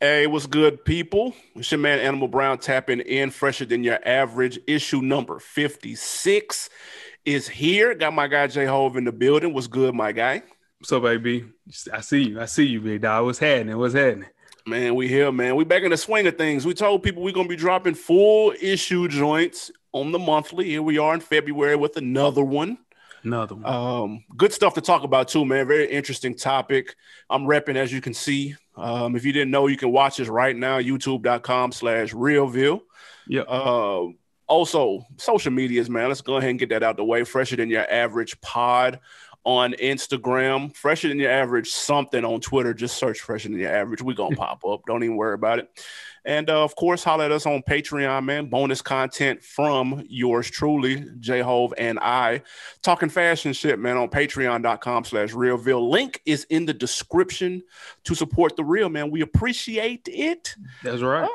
Hey, what's good, people? It's your man Animal Brown tapping in fresher than your average. Issue number 56 is here. Got my guy JaiHov in the building. What's good, my guy? What's up, baby? I see you. I see you, big dog. What's happening? What's happening? Man, we here, man. We back in the swing of things. We told people we're gonna be dropping full issue joints on the monthly. Here we are in February with another one. Another one. Good stuff to talk about too, man. Very interesting topic. I'm repping, as you can see. If you didn't know, you can watch us right now, youtube.com/realville. Yep. Also, social medias, man. Let's go ahead and get that out the way. Fresher than your average pod on Instagram. Fresher than your average something on Twitter. Just search fresher than your average. We're going to pop up. Don't even worry about it. And, of course, holler at us on Patreon, man. Bonus content from yours truly, JaiHov and I. Talking fashion shit, man, on patreon.com/realville. Link is in the description to support the real, man. We appreciate it. That's right.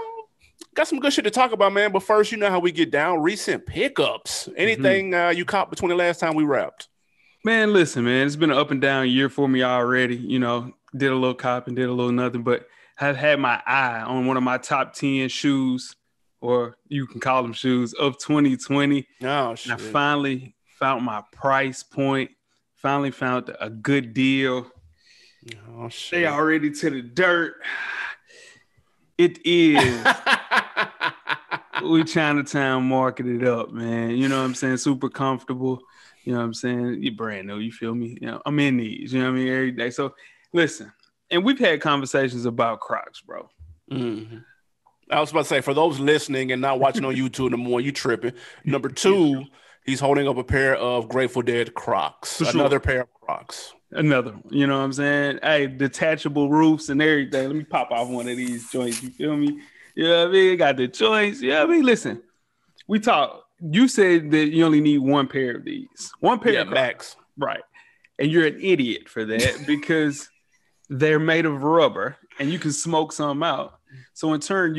Got some good shit to talk about, man. But first, you know how we get down. Recent pickups. Anything you caught between the last time we rapped? Man, listen, man. It's been an up and down year for me already. You know, did a little cop and did a little nothing, but I've had my eye on one of my top 10 shoes, or you can call them shoes, of 2020. Oh, shit. And I finally found my price point. Finally found a good deal. Oh, shit. They already to the dirt. It is. We Chinatown marketed up, man. You know what I'm saying? Super comfortable. You know what I'm saying? You're brand new. You feel me? You know, I'm in these. You know what I mean? Every day. So listen, and we've had conversations about Crocs, bro. Mm-hmm. I was about to say, for those listening and not watching on YouTube no more, you tripping. Number two, he's holding up a pair of Grateful Dead Crocs. Another pair of Crocs. Another one. You know what I'm saying? Hey, detachable roofs and everything. Let me pop off one of these joints. You feel me? You know what I mean? Got the joints. You know what I mean? Listen, we talk. You said that you only need one pair of these. One pair of Crocs. Max. Right. And you're an idiot for that because they're made of rubber and you can smoke some out. So in turn,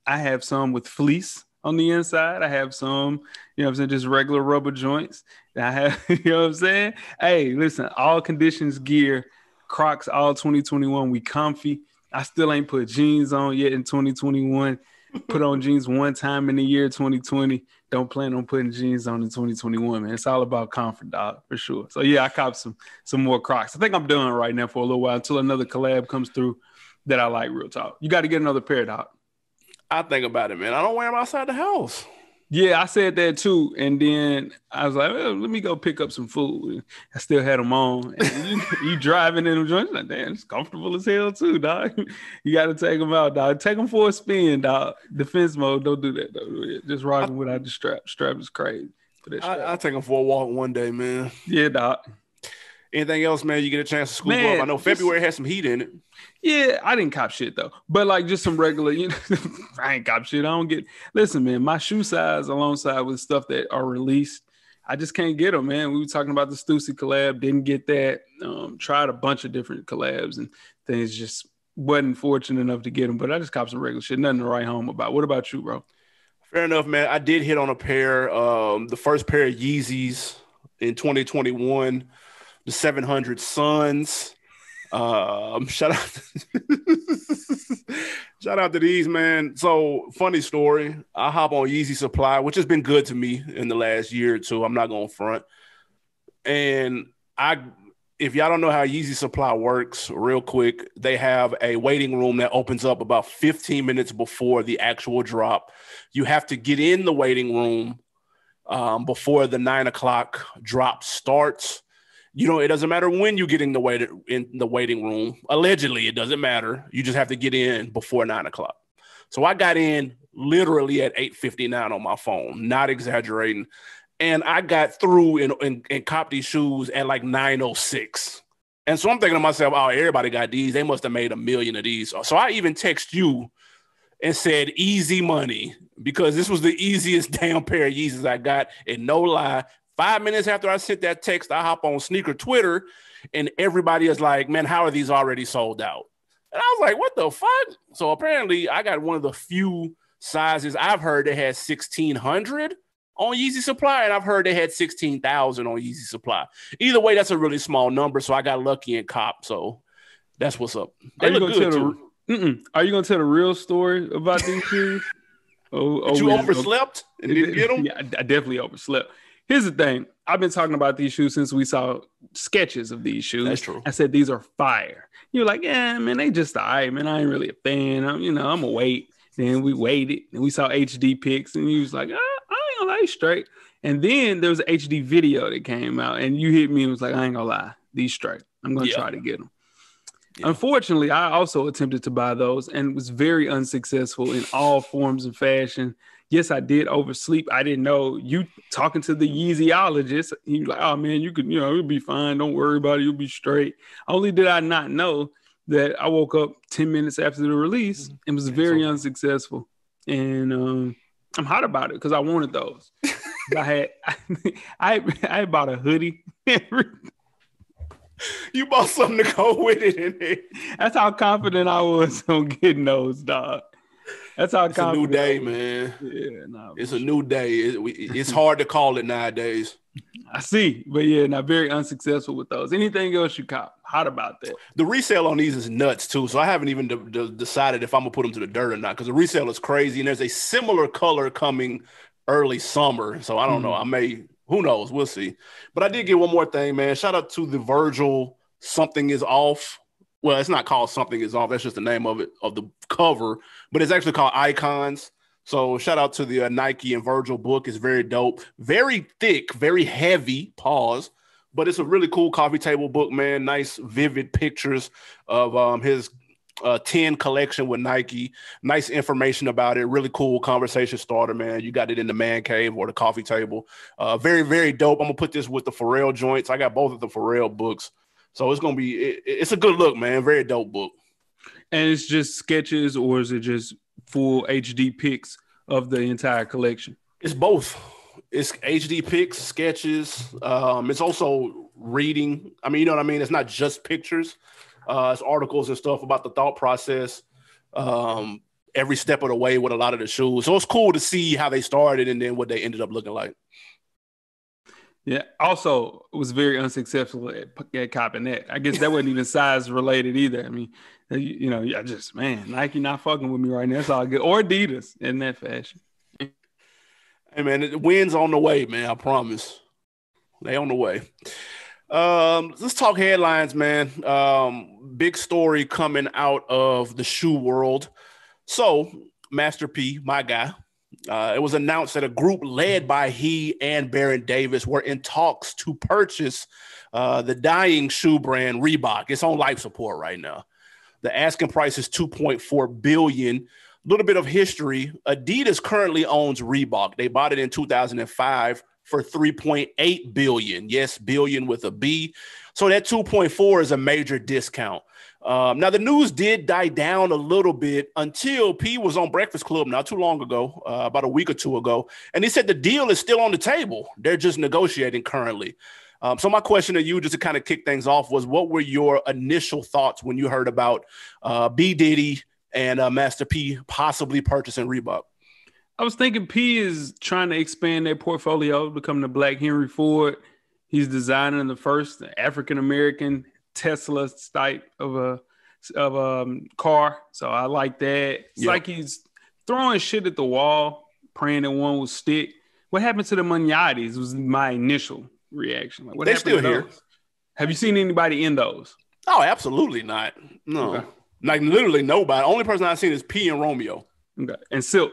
I have some with fleece on the inside. I have some, you know what I'm saying, just regular rubber joints. And I have, you know what I'm saying? Hey, listen, all conditions gear, Crocs, all 2021. We comfy. I still ain't put jeans on yet in 2021. Put on jeans one time in the year 2020. Don't plan on putting jeans on in 2021, man. It's all about comfort, dog, for sure. So yeah, I copped some more Crocs. I think I'm done right now for a little while until another collab comes through that I like, real talk. You got to get another pair, dog. I think about it, man. I don't wear them outside the house. Yeah, I said that too. And then I was like, well, let me go pick up some food. I still had them on. And you driving in them joints, like, damn, it's comfortable as hell too, dog. You got to take them out, dog. Take them for a spin, dog. Defense mode, don't do that, though. Just rocking without the strap. Strap is crazy. I'll take them for a walk one day, man. Yeah, dog. Anything else, man, you get a chance to scoop up? I know February has some heat in it. Yeah, I didn't cop shit though. But like just some regular, you know, I ain't cop shit. Listen, man, my shoe size alongside with stuff that are released, I just can't get them, man. We were talking about the Stussy collab, didn't get that. Tried a bunch of different collabs and things, just wasn't fortunate enough to get them. But I just copped some regular shit, nothing to write home about. What about you, bro? Fair enough, man. I did hit on a pair, the first pair of Yeezys in 2021, the 700 Suns. Shout out to these, man. So funny story. I hop on Yeezy Supply, which has been good to me in the last year or two. I'm not going to front. And if y'all don't know how Yeezy Supply works, real quick, they have a waiting room that opens up about 15 minutes before the actual drop. You have to get in the waiting room before the 9 o'clock drop starts. You know, it doesn't matter when you get in the waiting room. Allegedly, it doesn't matter. You just have to get in before 9 o'clock. So I got in literally at 8:59 on my phone, not exaggerating. And I got through and copped these shoes at like 9:06. And so I'm thinking to myself, oh, everybody got these. They must have made 1 million of these. So I even text you and said easy money because this was the easiest damn pair of Yeezys I got. And no lie, 5 minutes after I sent that text, I hop on sneaker Twitter and everybody is like, man, how are these already sold out? And I was like, what the fuck? So apparently I got one of the few sizes I've heard that had 1,600 on Yeezy Supply, and I've heard they had 16,000 on Yeezy Supply. Either way, that's a really small number, so I got lucky and cop. So that's what's up. They look good too. Are you gonna tell the real story about these shoes? Did you overslept and didn't get them? Yeah, I definitely overslept. Here's the thing. I've been talking about these shoes since we saw sketches of these shoes. That's true. I said, these are fire. You're like, yeah, man, they just all right, man. I ain't really a fan. I'm gonna wait. Then we waited and we saw HD pics and you was like, I ain't gonna lie, straight. And then there was an HD video that came out and you hit me and was like, I ain't gonna lie, these straight. I'm gonna try to get them. Yeah. Unfortunately, I also attempted to buy those and was very unsuccessful in all forms and fashion. Yes, I did oversleep. I didn't know. You talking to the Yeezyologist, he was like, oh man, you could, you'll be fine. Don't worry about it. You'll be straight. Only did I not know that I woke up 10 minutes after the release and was very unsuccessful. And I'm hot about it because I wanted those. I had bought a hoodie. You bought something to go with it in there. That's how confident I was on getting those, dog. That's how confident. It's a new day, man. Yeah, it's a new day. It's hard to call it nowadays. I see, but very unsuccessful with those. Anything else you cop? Hot about that. The resale on these is nuts too. So I haven't even decided if I'm gonna put them to the dirt or not because the resale is crazy. And there's a similar color coming early summer. So I don't know. I may. Who knows? We'll see. But I did get one more thing, man. Shout out to the Virgil Something Is Off. Well, it's not called Something Is Off. That's just the name of it, of the cover. But it's actually called Icons. So shout out to the Nike and Virgil book. It's very dope. Very thick, very heavy, pause. But it's a really cool coffee table book, man. Nice, vivid pictures of his 10 collection with Nike. Nice information about it. Really cool conversation starter, man. You got it in the man cave or the coffee table. Very, very dope. I'm gonna put this with the Pharrell joints. I got both of the Pharrell books, so it's gonna be. It's a good look, man. Very dope book. And it's just sketches, or is it just full HD pics of the entire collection? It's both. It's HD pics, sketches. It's also reading. I mean, you know what I mean. It's not just pictures. It's articles and stuff about the thought process, every step of the way with a lot of the shoes. So it's cool to see how they started and then what they ended up looking like. Yeah. Also, it was very unsuccessful at copping that. I guess that wasn't even size related either. I mean, I just, man, Nike not fucking with me right now. That's all good. Or Adidas in that fashion. Hey, man, the win's on the way, man. I promise. They on the way. Let's talk headlines, man. Big story coming out of the shoe world. So, Master P, my guy, it was announced that a group led by he and Baron Davis were in talks to purchase the dying shoe brand Reebok. It's on life support right now. The asking price is $2.4 billion. A little bit of history. Adidas currently owns Reebok. They bought it in 2005. For $3.8 billion. Yes, billion with a B. So that 2.4 is a major discount. Now, the news did die down a little bit until P was on Breakfast Club not too long ago, about a week or two ago, and he said the deal is still on the table. They're just negotiating currently. So my question to you, just to kind of kick things off, was what were your initial thoughts when you heard about B. Diddy and Master P possibly purchasing Reebok? I was thinking P is trying to expand their portfolio, become the Black Henry Ford. He's designing the first African-American Tesla type of a car. So I like that. It's like he's throwing shit at the wall, praying that one will stick. What happened to the Manatis was my initial reaction. Like, what They're happened still to here. Those? Have you seen anybody in those? Oh, absolutely not. No. Okay. Like literally nobody. Only person I've seen is P and Romeo. Okay. And Silk.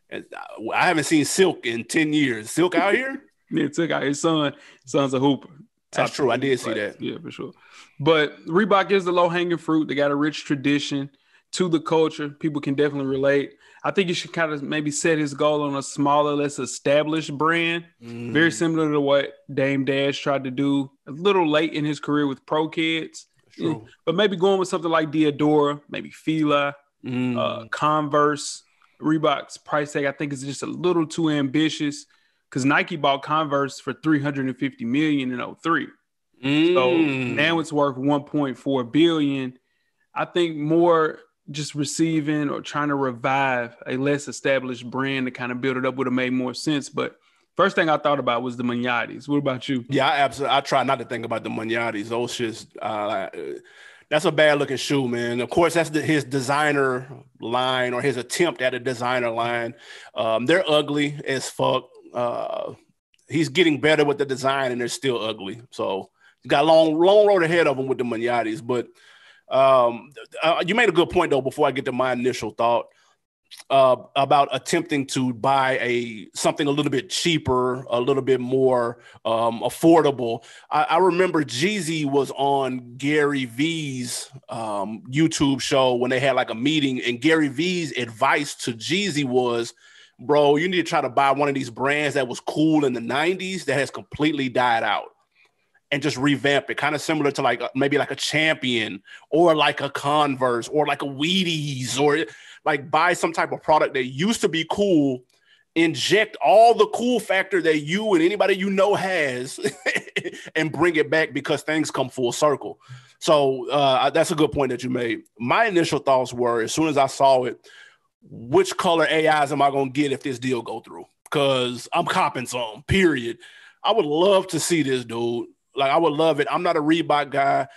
I haven't seen Silk in 10 years. Silk out here? Yeah, Silk out here. Son's a hooper. That's true. I did see that. Yeah, for sure. But Reebok is the low-hanging fruit. They got a rich tradition to the culture. People can definitely relate. I think you should kind of maybe set his goal on a smaller, less established brand. Very similar to what Dame Dash tried to do a little late in his career with Pro Kids. But maybe going with something like Diadora, maybe Fila, Converse. Reebok's price tag, I think, is just a little too ambitious because Nike bought Converse for $350 million in 2003. So now it's worth $1.4 billion. I think more just receiving or trying to revive a less established brand to kind of build it up would have made more sense. But first thing I thought about was the Manatis. What about you? Yeah, I try not to think about the Manatis. Those shits, That's a bad looking shoe, man. Of course, that's his designer line or his attempt at a designer line. They're ugly as fuck. He's getting better with the design, and they're still ugly. So he's got a long road ahead of him with the Manatis. But you made a good point, though, before I get to my initial thought about attempting to buy something a little bit cheaper, a little bit more affordable. I remember Jeezy was on Gary V's YouTube show when they had like a meeting, and Gary V's advice to Jeezy was, bro, you need to try to buy one of these brands that was cool in the 90s that has completely died out and just revamp it, kind of similar to like maybe like a Champion or like a Converse or like a Wheaties, or like buy some type of product that used to be cool, inject all the cool factor that you and anybody you know has and bring it back, because things come full circle. So that's a good point that you made. My initial thoughts were, as soon as I saw it, which color AIs am I going to get if this deal go through? Because I'm copping some, period. I would love to see this, dude. Like, I would love it. I'm not a Reebok guy.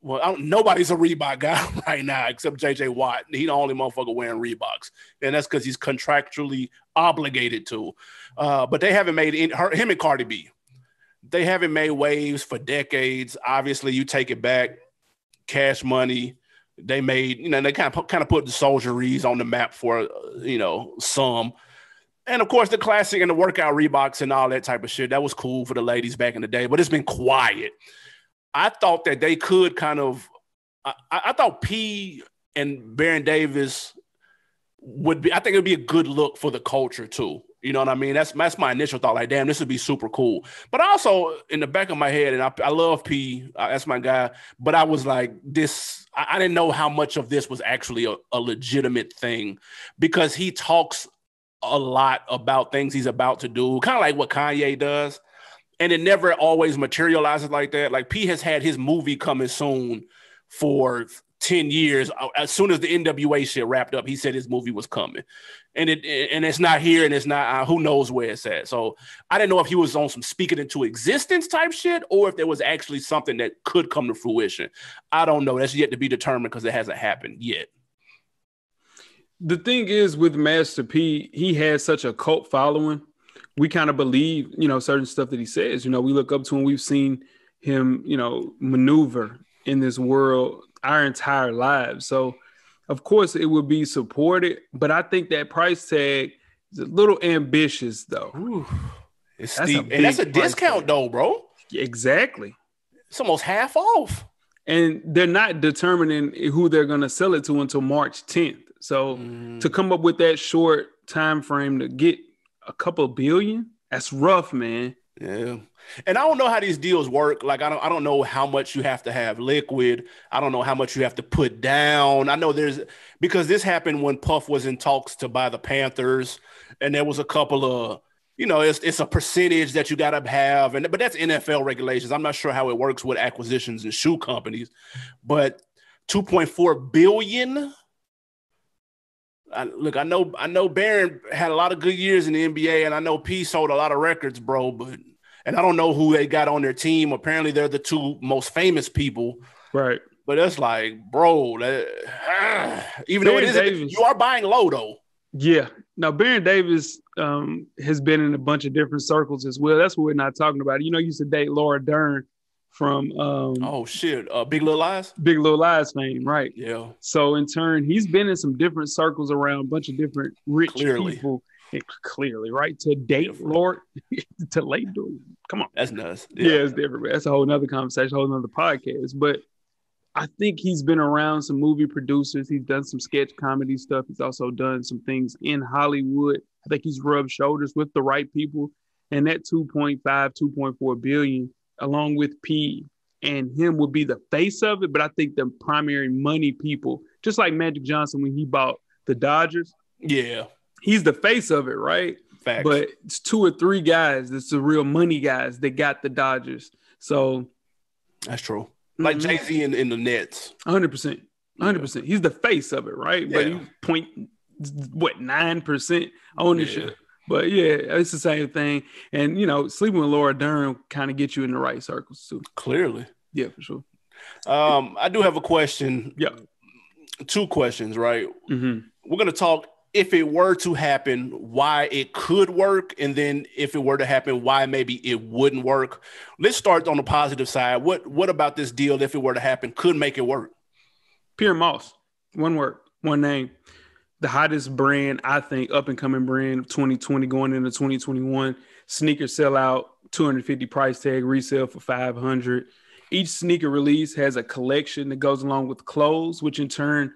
Well, nobody's a Reebok guy right now except JJ Watt. He's the only motherfucker wearing Reeboks. And that's because he's contractually obligated to. But they haven't made him and Cardi B. They haven't made waves for decades. Obviously, you take it back. Cash Money. They made, they kind of put the soldieries on the map for, some. And of course, the classic and the workout Reeboks and all that type of shit, that was cool for the ladies back in the day, but it's been quiet. I thought that they could kind of, I thought P and Baron Davis would be, I think it would be a good look for the culture too. You know what I mean? That's my initial thought. Like, damn, this would be super cool. But also in the back of my head, and I love P, that's my guy. But I was like, I didn't know how much of this was actually a legitimate thing, because he talks a lot about things he's about to do, kind of like what Kanye does. And it never always materializes like that. Like, P has had his movie coming soon for 10 years. As soon as the NWA shit wrapped up, he said his movie was coming. And it's not here, and it's not, who knows where it's at. So I didn't know if he was on some speak it into existence type shit, or if there was actually something that could come to fruition. I don't know. That's yet to be determined, because it hasn't happened yet. The thing is, with Master P, he has such a cult following. We kind of believe, certain stuff that he says. We look up to him. We've seen him, maneuver in this world our entire lives. So, of course, it would be supported. But I think that price tag is a little ambitious, though. Ooh, it's steep. And that's a discount, though, bro. Exactly. It's almost half off. And they're not determining who they're going to sell it to until March 10th. So to come up with that short time frame to get a couple billion, that's rough, man. Yeah. And I don't know how these deals work. Like, I don't know how much you have to have liquid. I don't know how much you have to put down. I know because this happened when Puff was in talks to buy the Panthers, and there was a couple of, it's a percentage that you got to have. But that's NFL regulations. I'm not sure how it works with acquisitions and shoe companies, but $2.4 billion. I know Barron had a lot of good years in the NBA, and I know P sold a lot of records, bro. And I don't know who they got on their team. Apparently, they're the two most famous people, right? But it's like, bro, even though you are buying low, though. Yeah. Now, Baron Davis has been in a bunch of different circles as well. That's what we're not talking about. He used to date Laura Dern from Big Little Lies? Big Little Lies fame, right? Yeah. So in turn, he's been in some different circles around a bunch of different rich people. Clearly, right? To date Lord, to late dude. Come on. That's nuts. Yeah, it's different. That's a whole nother conversation, a whole nother podcast. But I think he's been around some movie producers. He's done some sketch comedy stuff. He's also done some things in Hollywood. I think he's rubbed shoulders with the right people. And that 2.4 billion, along with P and him, would be the face of it. But I think the primary money people, just like Magic Johnson when he bought the Dodgers. Yeah. He's the face of it, right? Facts. But it's 2 or 3 guys that's the real money guys that got the Dodgers. So that's true. Like Jay-Z in the Nets. 100%. 100%. He's the face of it, right? Yeah. But he's 9% ownership. Yeah. But yeah, it's the same thing. And sleeping with Laura Dern kind of gets you in the right circles too. Clearly. Yeah, for sure. I do have a question. Yeah. Two questions, right? Mm-hmm. We're going to talk if it were to happen, why it could work, and then if it were to happen, why maybe it wouldn't work. Let's start on the positive side. What about this deal, if it were to happen, could make it work? Pierre Moss. One word, one name. The hottest brand, I think, up-and-coming brand of 2020 going into 2021. Sneakers sell out, 250 price tag, resale for 500. Each sneaker release has a collection that goes along with clothes, which in turn,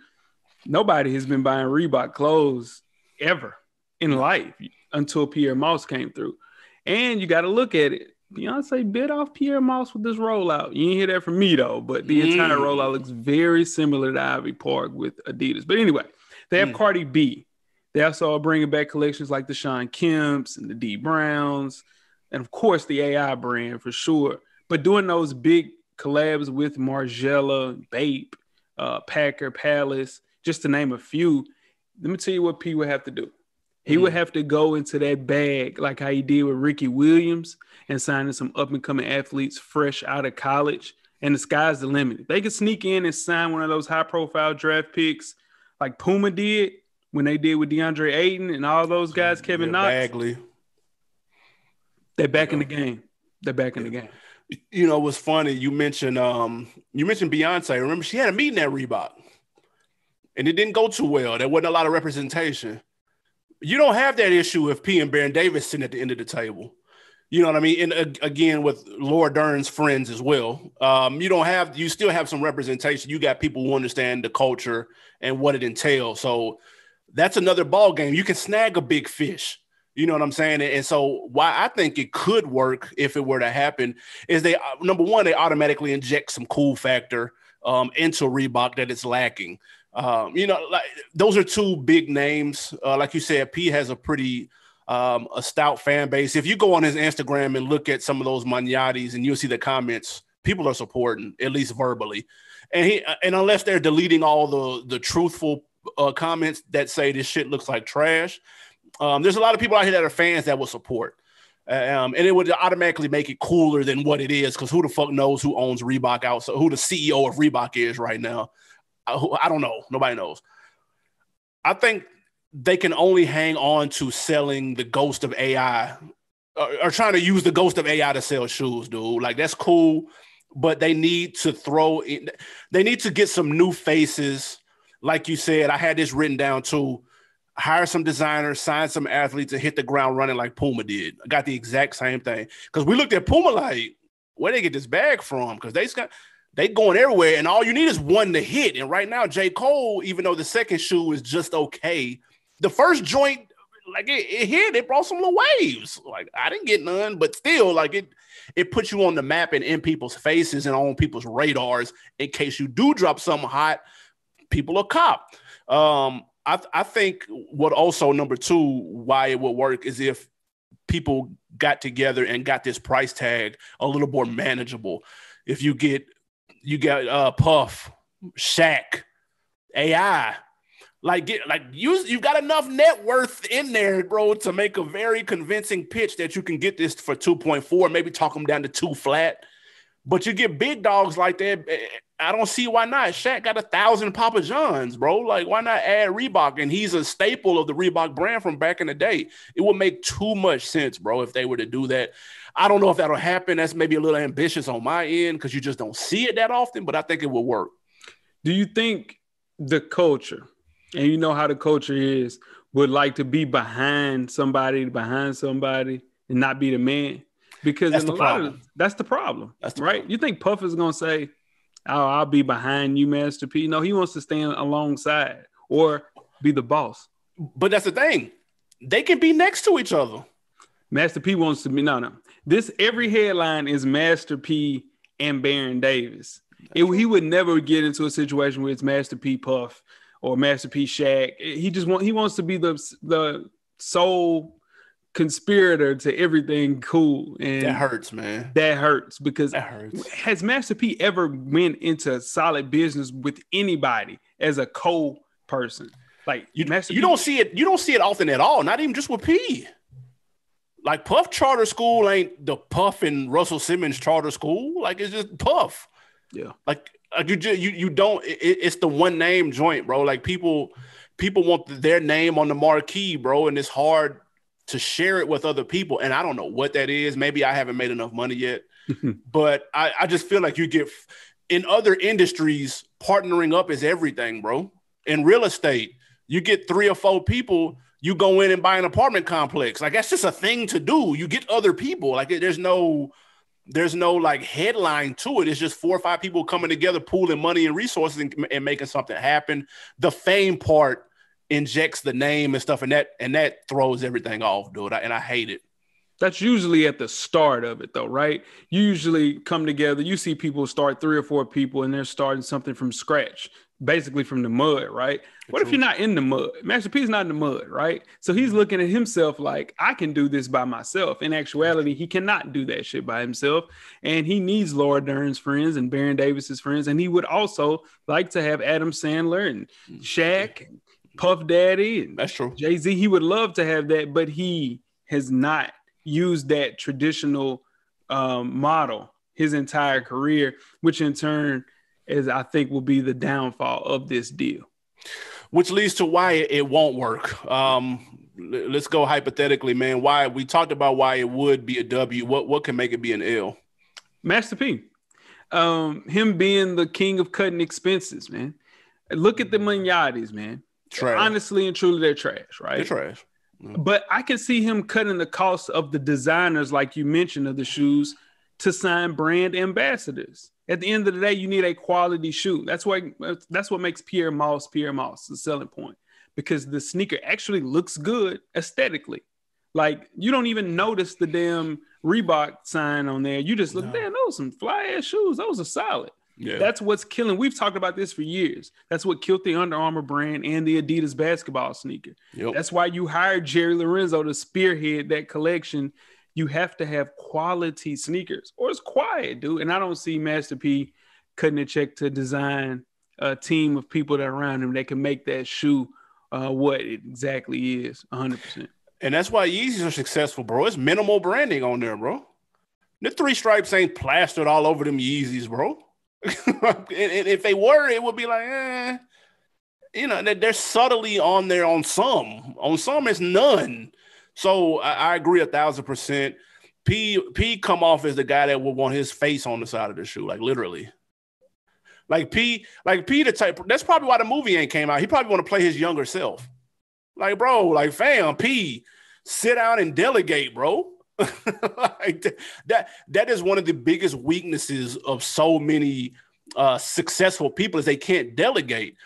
nobody has been buying Reebok clothes ever in life until Pierre Moss came through. And you got to look at it. Beyonce bit off Pierre Moss with this rollout. You didn't hear that from me, though, but the entire rollout looks very similar to Ivy Park with Adidas. But anyway, they have Cardi B. They also are bringing back collections like the Sean Kemps and the D Browns, and of course the AI brand for sure. But doing those big collabs with Margiela, Bape, Packer, Palace, just to name a few, let me tell you what P would have to do. He would have to go into that bag like how he did with Ricky Williams and signing some up-and-coming athletes fresh out of college, and the sky's the limit. If they could sneak in and sign one of those high-profile draft picks like Puma did when they did with DeAndre Ayton and all those guys, Kevin Knox. Bagley. They're back in the game. They're back in the game. You know, what's funny, you mentioned Beyonce. Remember, she had a meeting at Reebok, and it didn't go too well. There wasn't a lot of representation. You don't have that issue if P and Baron Davis sitting at the end of the table. You know what I mean? And again, with Laura Dern's friends as well. You still have some representation. You got people who understand the culture and what it entails. So that's another ball game. You can snag a big fish. You know what I'm saying? And so why I think it could work if it were to happen is number one, they automatically inject some cool factor into Reebok that it's lacking. Like those are two big names. Like you said, P has a pretty a stout fan base. If you go on his Instagram and look at some of those Magnatis and you'll see the comments, people are supporting, at least verbally. And unless they're deleting all the truthful comments that say this shit looks like trash, there's a lot of people out here that are fans that will support. And it would automatically make it cooler than what it is, because who the fuck knows who owns Reebok outside, who the CEO of Reebok is right now. I don't know. Nobody knows. I think they can only hang on to selling the ghost of AI or trying to use the ghost of AI to sell shoes, dude. Like, that's cool, but they need to they need to get some new faces. Like you said, I had this written down too. Hire some designers, sign some athletes, and hit the ground running like Puma did. I got the exact same thing. Because we looked at Puma like, where they get this bag from? Because they going everywhere, and all you need is one to hit. And right now, J. Cole, even though the second shoe is just okay, the first joint, like it hit, it brought some little waves. Like, I didn't get none, but still, like it puts you on the map and in people's faces and on people's radars in case you do drop something hot, people will cop. I think what also, number two, why it would work is if people got together and got this price tag a little more manageable. If you got Puff, Shaq, AI, you've got enough net worth in there, bro, to make a very convincing pitch that you can get this for 2.4, maybe talk them down to 2 flat. But you get big dogs like that, I don't see why not. Shaq got 1,000 Papa Johns, bro. Like, why not add Reebok? And he's a staple of the Reebok brand from back in the day. It would make too much sense, bro, if they were to do that. I don't know if that'll happen. That's maybe a little ambitious on my end because you just don't see it that often, but I think it will work. Do you think the culture, and you know how the culture is, would like to be behind somebody and not be the man? Because that's the problem. That's the problem, right? You think Puff is going to say, "Oh, I'll be behind you, Master P"? No, he wants to stand alongside or be the boss. But that's the thing. They can be next to each other. Master P wants to be no. Every headline is Master P and Baron Davis. He would never get into a situation where it's Master P Puff or Master P Shaq. He wants to be the sole conspirator to everything cool, and that hurts, man. That hurts because has Master P ever went into solid business with anybody as a co-person? Like, you don't see it often at all. Not even just with P. Like, Puff charter school ain't the Puff and Russell Simmons charter school. Like, it's just Puff. Yeah. Like you don't. It's the one name joint, bro. Like people want their name on the marquee, bro, and it's hard to share it with other people. And I don't know what that is. Maybe I haven't made enough money yet, but I just feel like you get in other industries, partnering up is everything, bro. In real estate, you get 3 or 4 people, you go in and buy an apartment complex. Like that's just a thing to do. You get other people. Like there's no like headline to it. It's just 4 or 5 people coming together, pooling money and resources and making something happen. The fame part injects the name and stuff, and that throws everything off, dude. And I hate it. That's usually at the start of it, though, right? You usually come together. You see people start 3 or 4 people, and they're starting something from scratch, basically from the mud, right? What if you're not in the mud? Master P is not in the mud, right? So he's looking at himself like, I can do this by myself. In actuality, he cannot do that shit by himself. And he needs Laura Dern's friends and Baron Davis's friends. And he would also like to have Adam Sandler and Shaq, and Puff Daddy, and that's true. Jay-Z. He would love to have that, but he has not used that traditional model his entire career, which in turn is, I think, will be the downfall of this deal. Which leads to why it won't work. Let's go hypothetically, man. Why we talked about why it would be a W. What can make it be an L? Master P. Him being the king of cutting expenses, man. Look at the Mignotis, man. Trash. Honestly and truly, they're trash, right? They're trash. But I can see him cutting the cost of the designers, like you mentioned, of the shoes to sign brand ambassadors. At the end of the day, you need a quality shoe. That's what makes Pierre Moss the selling point, because the sneaker actually looks good aesthetically. Like you don't even notice the damn Reebok sign on there. You just look, damn, those some fly ass shoes. Those are solid. Yeah. That's what's killing. We've talked about this for years. That's what killed the Under Armour brand and the Adidas basketball sneaker. Yep. That's why you hired Jerry Lorenzo to spearhead that collection. You have to have quality sneakers or it's quiet, dude. And I don't see Master P cutting a check to design a team of people that are around him that can make that shoe what it exactly is 100%. And that's why Yeezys are successful, bro. It's minimal branding on there, bro. The 3 stripes ain't plastered all over them Yeezys, bro. And if they were, it would be like, they're subtly on there on some. On some, it's none. So I agree 1,000%. P come off as the guy that would want his face on the side of the shoe, like literally. Like P the type. That's probably why the movie ain't came out. He probably want to play his younger self. Like, bro, like fam, P, sit down and delegate, bro. Like that is one of the biggest weaknesses of so many successful people is they can't delegate.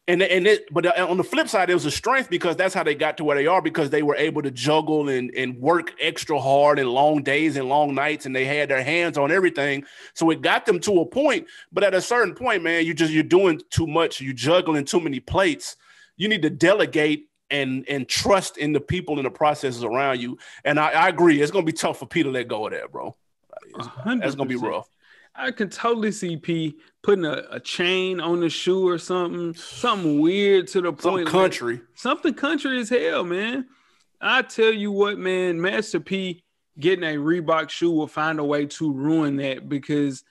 But on the flip side, it was a strength because that's how they got to where they are, because they were able to juggle and work extra hard and long days and long nights, and they had their hands on everything. So it got them to a point. But at a certain point, man, you're doing too much. You're juggling too many plates. You need to delegate and trust in the people and the processes around you. And I agree. It's going to be tough for P to let go of that, bro. That's going to be rough. I can totally see P putting a chain on the shoe or something weird to the point. Something country as hell, man. I tell you what, man, Master P getting a Reebok shoe will find a way to ruin that, because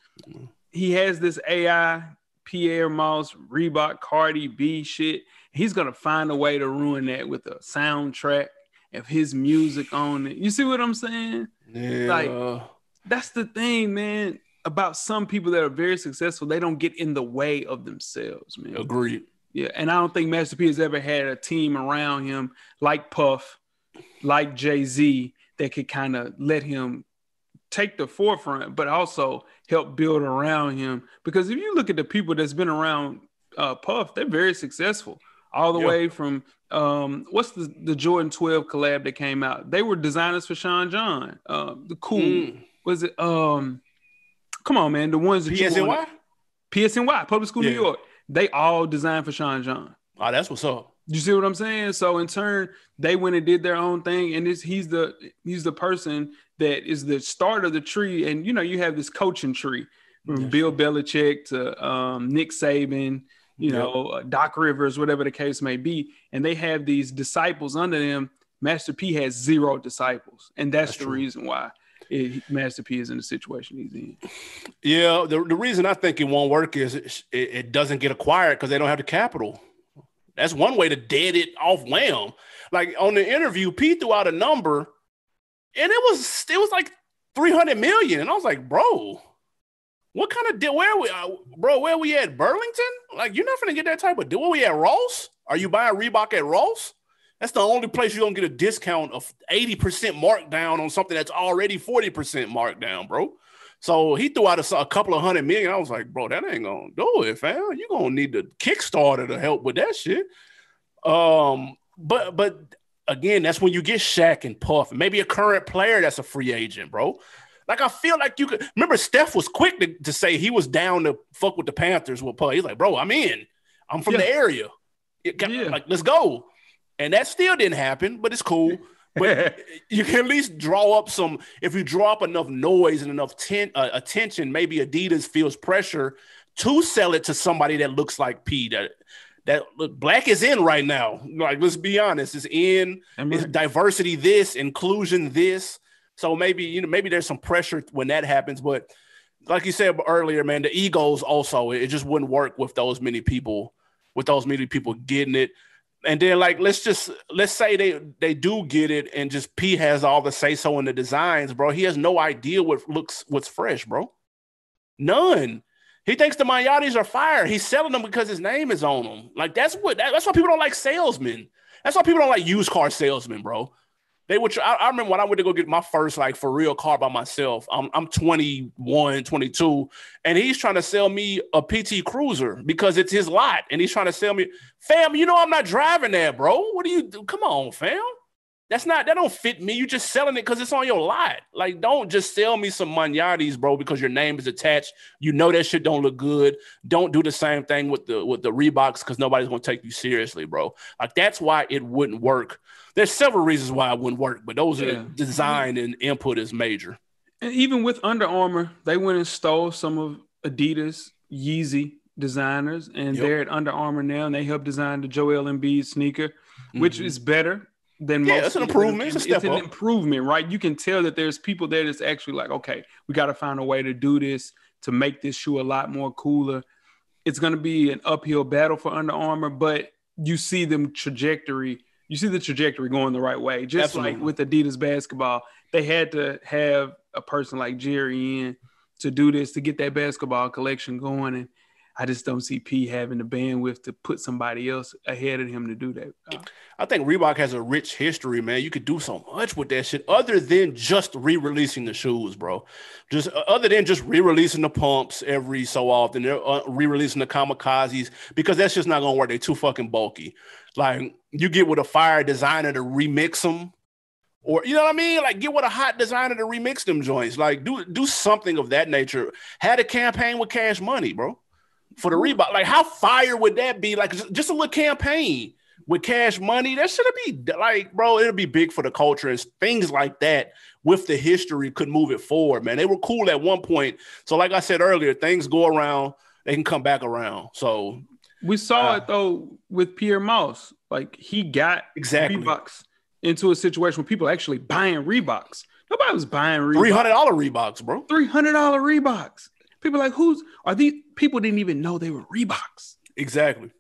he has this AI, Pierre Moss, Reebok, Cardi B shit. He's going to find a way to ruin that with a soundtrack of his music on it. You see what I'm saying? Yeah. Like, that's the thing, man. About some people that are very successful, they don't get in the way of themselves, man. Agreed. Yeah, and I don't think Master P has ever had a team around him like Puff, like Jay-Z, that could kind of let him take the forefront, but also help build around him. Because if you look at the people that's been around Puff, they're very successful. All the way from what's the Jordan 12 collab that came out? They were designers for Sean John. The cool was it? Come on, man. The ones that PSNY? PSNY, Public School New York. They all designed for Sean John. Oh, that's what's up. You see what I'm saying? So in turn, they went and did their own thing. And he's the person that is the start of the tree. And, you have this coaching tree from Bill Belichick to Nick Saban, Doc Rivers, whatever the case may be. And they have these disciples under them. Master P has 0 disciples. And that's the reason why. Master P is in the situation he's in. Yeah, the reason I think it won't work is it doesn't get acquired because they don't have the capital. That's one way to dead it off wham. Like on the interview, P threw out a number, and it was like 300 million, and I was like, bro, what kind of deal? Where we at? Burlington? Like you're not gonna get that type of deal. Where we at? Ross? Are you buying Reebok at Ross? That's the only place you're going to get a discount of 80% markdown on something that's already 40% markdown, bro. So he threw out a couple of $100 million. I was like, bro, that ain't going to do it, fam. You're going to need the Kickstarter to help with that shit. But again, that's when you get Shaq and Puff. Maybe a current player that's a free agent, bro. Like, I feel like you could – remember, Steph was quick to say he was down to fuck with the Panthers with Puff. He's like, bro, I'm in. I'm from the area. Like, let's go. And that still didn't happen, but it's cool. But you can at least draw up some – if you draw up enough noise and enough attention, maybe Adidas feels pressure to sell it to somebody that looks like P. That look, black is in right now. Like, let's be honest. It's in. It's diversity this, inclusion this. So maybe there's some pressure when that happens. But like you said earlier, man, the egos also, it just wouldn't work with those many people getting it. And then, like, let's say they do get it, and just P has all the say so in the designs, bro. He has no idea what's fresh, bro. None. He thinks the Mayatis are fire. He's selling them because his name is on them. Like that's why people don't like salesmen. That's why people don't like used car salesmen, bro. I remember when I went to go get my first, like, for real car by myself. I'm 21, 22, and he's trying to sell me a PT Cruiser because it's his lot, and he's trying to sell me, fam, I'm not driving that, bro. What do you do? Come on, fam. That don't fit me. You just selling it because it's on your lot. Like, don't just sell me some Manyatis, bro, because your name is attached. That shit don't look good. Don't do the same thing with the Reeboks because nobody's going to take you seriously, bro. Like, that's why it wouldn't work. There's several reasons why it wouldn't work, but those are design and input is major. And even with Under Armour, they went and stole some of Adidas, Yeezy designers, and they're at Under Armour now, and they help design the Joel Embiid sneaker, which is better than most. It's an improvement. It's an improvement, right? You can tell that there's people there that's actually like, okay, we got to find a way to do this to make this shoe a lot more cooler. It's going to be an uphill battle for Under Armour, but you see them trajectory. You see the trajectory going the right way. Just like with Adidas basketball, they had to have a person like Jerry in to do this, to get that basketball collection going. And I just don't see P having the bandwidth to put somebody else ahead of him to do that. I think Reebok has a rich history, man. You could do so much with that shit other than just re-releasing the shoes, bro. Just other than just re-releasing the pumps every so often. They're re-releasing the kamikazes because that's just not going to work. They're too fucking bulky. Like, you get with a fire designer to remix them, or, you know what I mean? Like, get with a hot designer to remix them joints. Like, do something of that nature. Had a campaign with Cash Money, bro. For the Reebok, like, how fire would that be? Like, just a little campaign with Cash Money. That should be like, bro, it'll be big for the culture, and things like that with the history could move it forward, man. They were cool at one point. So like I said earlier, things go around, they can come back around. So we saw it though with Pierre Moss. Like, he got Reeboks into a situation where people are actually buying Reeboks. Nobody was buying Reeboks. $300 Reeboks, bro. $300 Reeboks. People like, are these people? Didn't even know they were Reeboks. Exactly.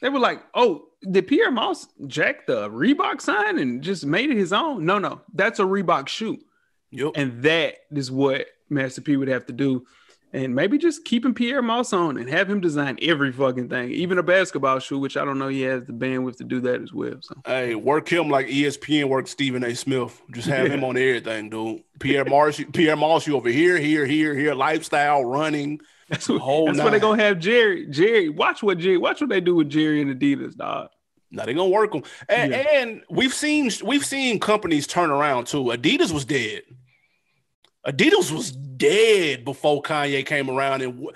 They were like, oh, did Pierre Moss jack the Reebok sign and just made it his own? No, that's a Reebok shoe. Yep. And that is what Master P would have to do. And maybe just keeping Pierre Moss on and have him design every fucking thing, even a basketball shoe, which I don't know he has the bandwidth to do that as well. So, hey, work him like ESPN worked Stephen A. Smith. Just have him on everything, dude. Pierre Moss, you over here, lifestyle, running. That's what they're gonna have Jerry. Watch what they do with Jerry and Adidas, dog. Now they're gonna work them. And we've seen companies turn around too. Adidas was dead. Adidas was dead before Kanye came around, and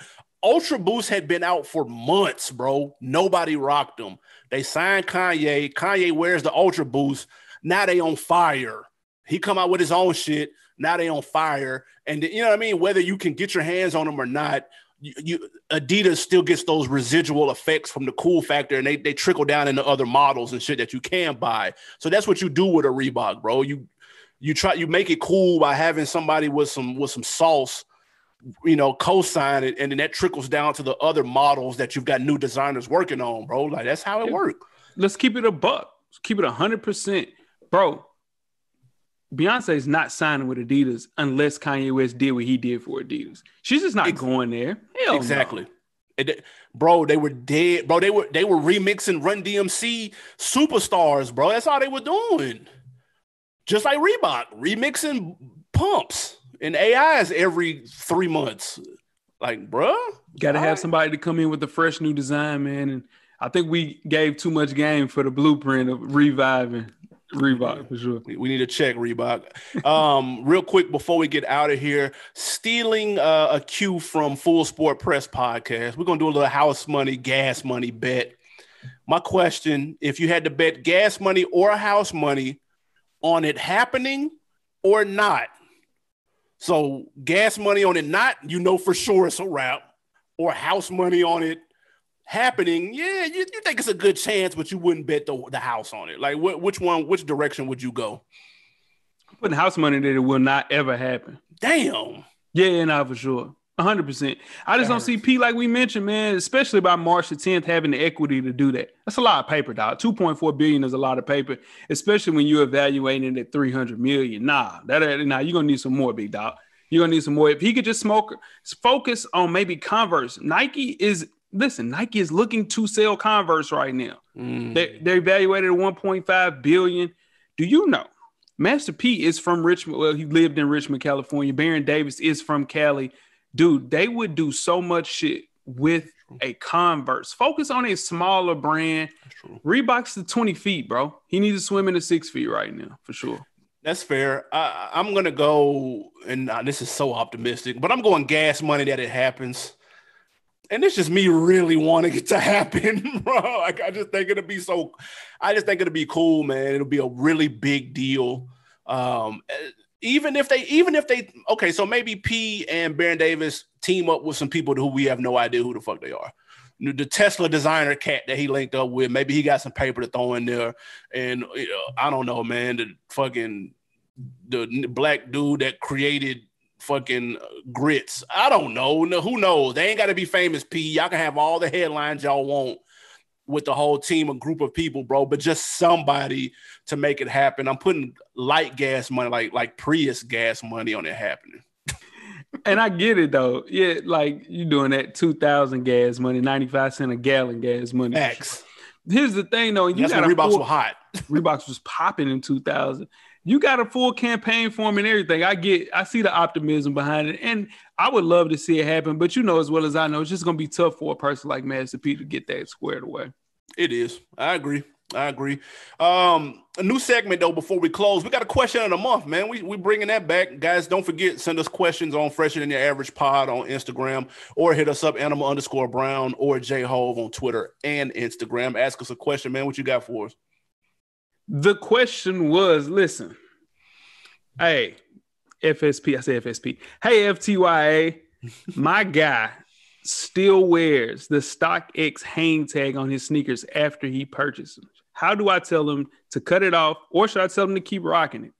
Ultra Boost had been out for months, bro. Nobody rocked them. They signed Kanye. Kanye wears the Ultra Boost. Now they on fire. He come out with his own shit. Now they on fire. And you know what I mean? Whether you can get your hands on them or not, Adidas still gets those residual effects from the cool factor, and they trickle down into other models and shit that you can buy. So that's what you do with a Reebok, bro. you make it cool by having somebody with some sauce, co-sign it, and then that trickles down to the other models that you've got new designers working on, bro. Like that's how it works. Let's keep it a buck. Let's keep it 100%, bro. Beyonce is not signing with Adidas unless Kanye West did what he did for Adidas. She's just not going there. Hell exactly. No. Bro, they were dead. Bro, they were remixing Run DMC Superstars, bro. That's all they were doing. Just like Reebok, remixing pumps and AIs every 3 months. Like, bro. Got to have somebody to come in with a fresh new design, man. And I think we gave too much game for the blueprint of reviving Reebok, for sure. We need to check Reebok. Real quick before we get out of here, stealing a cue from Full Sport Press Podcast. We're going to do a little house money, gas money bet. My question, if you had to bet gas money or house money on it happening or not. So gas money on it not, for sure it's a wrap. Or house money on it happening, yeah, you think it's a good chance, but you wouldn't bet the house on it. Like, which direction would you go? I'm putting house money that it will not ever happen. Damn. Yeah, no, for sure. 100%. I just don't see P, like we mentioned, man, especially by March the 10th, having the equity to do that. That's a lot of paper, dog. $2.4 billion is a lot of paper, especially when you're evaluating it at $300 million. Nah, you're going to need some more, big dog. You're going to need some more. If he could just focus on maybe Converse. Nike is looking to sell Converse right now. They're evaluated at $1.5 billion. Do you know Master P is from Richmond? Well, he lived in Richmond, California. Baron Davis is from Cali. Dude, they would do so much shit with a Converse. Focus on a smaller brand. Reebok's the 20 feet, bro. He needs to swim in the 6 feet right now, for sure. That's fair. I'm going to go, and this is so optimistic, but I'm going gas money that it happens. And it's just me really wanting it to happen, bro. Like, I just think it'll be cool, man. It'll be a really big deal. Even if they, okay, so maybe P and Baron Davis team up with some people who we have no idea who the fuck they are. The Tesla designer cat that he linked up with, maybe he got some paper to throw in there. And I don't know, man, the black dude that created fucking grits. I don't know. Who knows? They ain't got to be famous, P. Y'all can have all the headlines y'all want with the whole team, a group of people, bro, but just somebody to make it happen. I'm putting light gas money, like Prius gas money on it happening. And I get it, though. Yeah, like you doing that 2,000 gas money, 95 cents a gallon gas money. Max. Here's the thing, though. That's when Reeboks were hot. Reeboks was popping in 2000. You got a full campaign for him and everything. I see the optimism behind it, and I would love to see it happen. But you know as well as I know, it's just going to be tough for a person like Master P to get that squared away. It is. I agree. A new segment, though, before we close. We got a question of the month, man. We bringing that back. Guys, don't forget, send us questions on Fresher Than Your Average Pod on Instagram, or hit us up, Animal_Brown, or JaiHov on Twitter and Instagram. Ask us a question, man. What you got for us? The question was, listen, hey, FSP, I say FSP. Hey, FTYA, my guy still wears the StockX hang tag on his sneakers after he purchased them. How do I tell him to cut it off, or should I tell him to keep rocking it?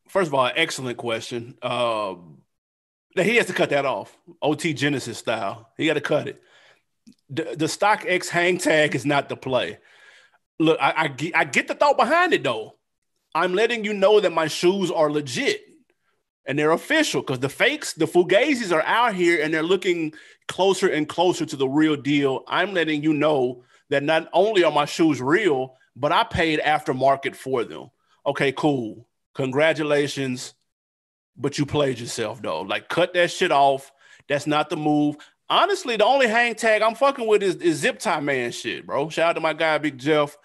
First of all, excellent question. He has to cut that off, OT Genesis style. He got to cut it. The StockX hang tag is not the play. Look, I get the thought behind it, though. I'm letting you know that my shoes are legit and they're official, because the fakes, the Fugazis are out here and they're looking closer and closer to the real deal. I'm letting you know that not only are my shoes real, but I paid aftermarket for them. Okay, cool. Congratulations. But you played yourself, though. Like, cut that shit off. That's not the move. Honestly, the only hang tag I'm fucking with is Zip Tie Man shit, bro. Shout out to my guy, Big Jeff.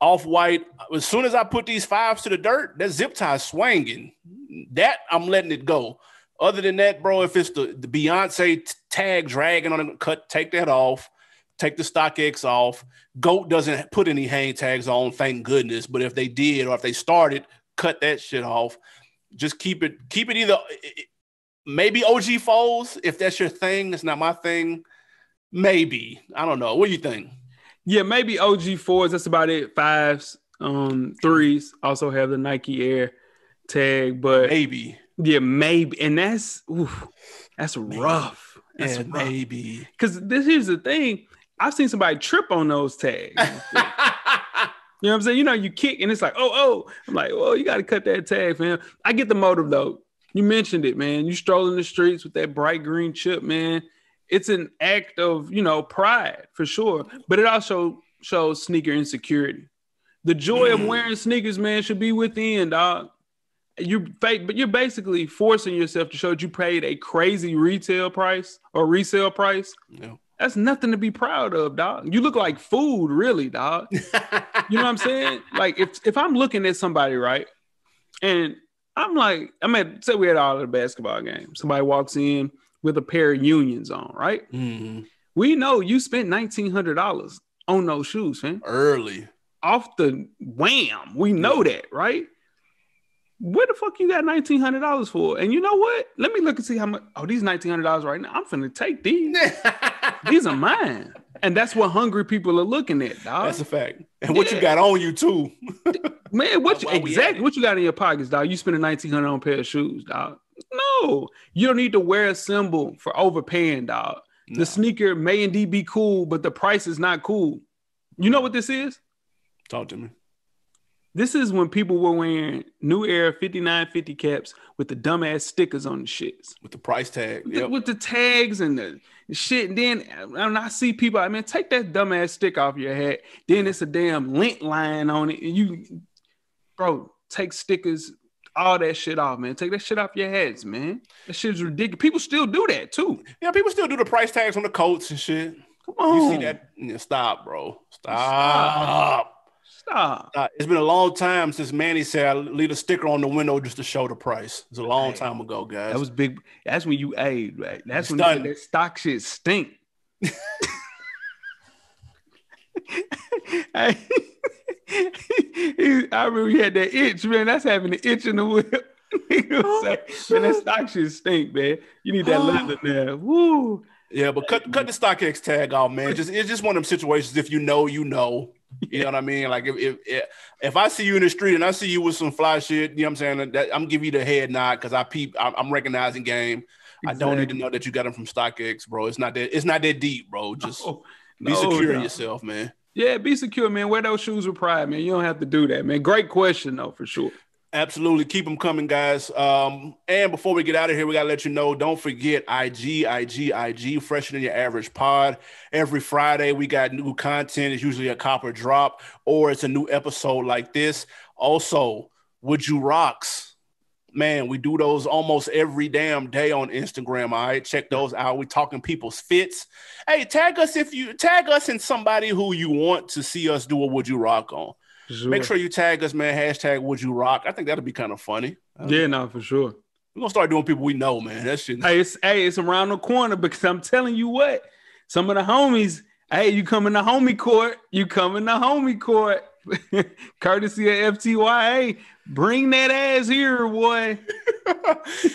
Off-white. As soon as I put these fives to the dirt, that zip tie swinging. That, I'm letting it go. Other than that, bro, if it's the Beyonce tag dragging on it, take that off. Take the StockX off. GOAT doesn't put any hang tags on, thank goodness. But if they did, or if they started, cut that shit off. Just keep it either... Maybe OG Foles, if that's your thing. That's not my thing. Maybe. I don't know. What do you think? Yeah, maybe OG 4s. That's about it. 5s, 3s. Also have the Nike Air. tag, but maybe. Yeah, maybe. And that's rough. That's rough. Maybe. Because here's the thing. I've seen somebody trip on those tags. You know what I'm saying? You know, you kick and it's like, oh. I'm like, well, you got to cut that tag, fam. I get the motive, though. You mentioned it, man. You strolling the streets with that bright green chip, man. It's an act of, pride for sure. But it also shows sneaker insecurity. The joy of wearing sneakers, man, should be within, dog. But you're basically forcing yourself to show that you paid a crazy retail price or resale price. Yeah. That's nothing to be proud of, dog. You look like food, really, dog. You know what I'm saying? Like if I'm looking at somebody, right, and I'm like, say we had all at a basketball game. Somebody walks in with a pair of Unions on, right? Mm-hmm. We know you spent $1,900 on those shoes, man. Early. Off the wham. We know that, right? Where the fuck you got $1,900 for? And you know what? Let me look and see how much. Oh, these $1,900 right now. I'm finna take these. These are mine. And that's what hungry people are looking at, dog. That's a fact. And what you got on you too, man. What you got in your pockets, dog? You spending $1,900 on a pair of shoes, dog? No, you don't need to wear a symbol for overpaying, dog. No. The sneaker may indeed be cool, but the price is not cool. You know what this is? Talk to me. This is when people were wearing New Era 5950 caps with the dumbass stickers on the shits. With the price tag. With the tags and the shit. And then I see people, take that dumbass stick off your hat. Then it's a damn lint line on it. And take stickers, all that shit off, man. Take that shit off your heads, man. That shit's ridiculous. People still do that, too. Yeah, people still do the price tags on the coats and shit. Come on. You see that? Yeah, stop, bro. Stop. It's been a long time since Manny said I leave a sticker on the window just to show the price. It's a long time ago, guys. That was big. That's when you ate, right? That's when that stock shit stink. I remember you had that itch, man. That's having an itch in the whip. Man, that stock shit stink, man. You need that leather there. Woo. Yeah, but cut the StockX tag off, man. It's just one of them situations. If you know, you know. You know what I mean? Like if I see you in the street and I see you with some fly shit, you know what I'm saying? I'm giving you the head nod because I'm recognizing game. Exactly. I don't need to know that you got them from StockX, bro. It's not that deep, bro. Just be secure in yourself, man. Yeah, be secure, man. Wear those shoes with pride, man. You don't have to do that, man. Great question, though, for sure. Absolutely. Keep them coming, guys. And before we get out of here, we got to let you know, don't forget IG, Fresher Than Your Average Pod. Every Friday, we got new content. It's usually a copper drop or it's a new episode like this. Also, Would You Rocks? Man, we do those almost every damn day on Instagram, all right? Check those out. We talking people's fits. Hey, tag us in somebody who you want to see us do a Would You Rock on. Sure. Make sure you tag us, man. Hashtag Would You Rock. I think that'll be kind of funny. Yeah, no, for sure. We're gonna start doing people we know, man. That shit. It's around the corner because I'm telling you what, some of the homies, you come in the homie court. Courtesy of FTYA. Bring that ass here, boy.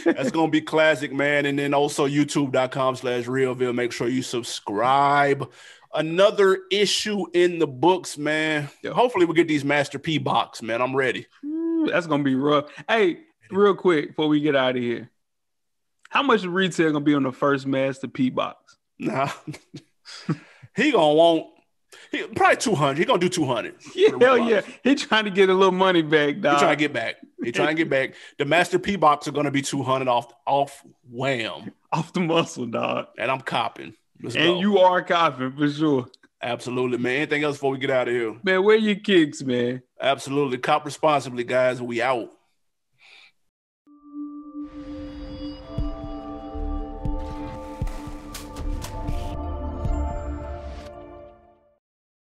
That's gonna be classic, man. And then also youtube.com/realville. Make sure you subscribe. Another issue in the books, man. Hopefully we get these Master P-boks, man. I'm ready. That's going to be rough. Hey, real quick before we get out of here. How much retail going to be on the first Master P-boks? Nah. He going to want probably 200. He going to do 200. Yeah, hell yeah. He trying to get a little money back, dog. He trying to get back. The Master P-boks are going to be 200 off wham. Off the muscle, dog. And I'm copping. Let's and go. You are confident for sure. Absolutely, man. Anything else before we get out of here? Man, where your kicks, man? Absolutely. Cop responsibly, guys. We out.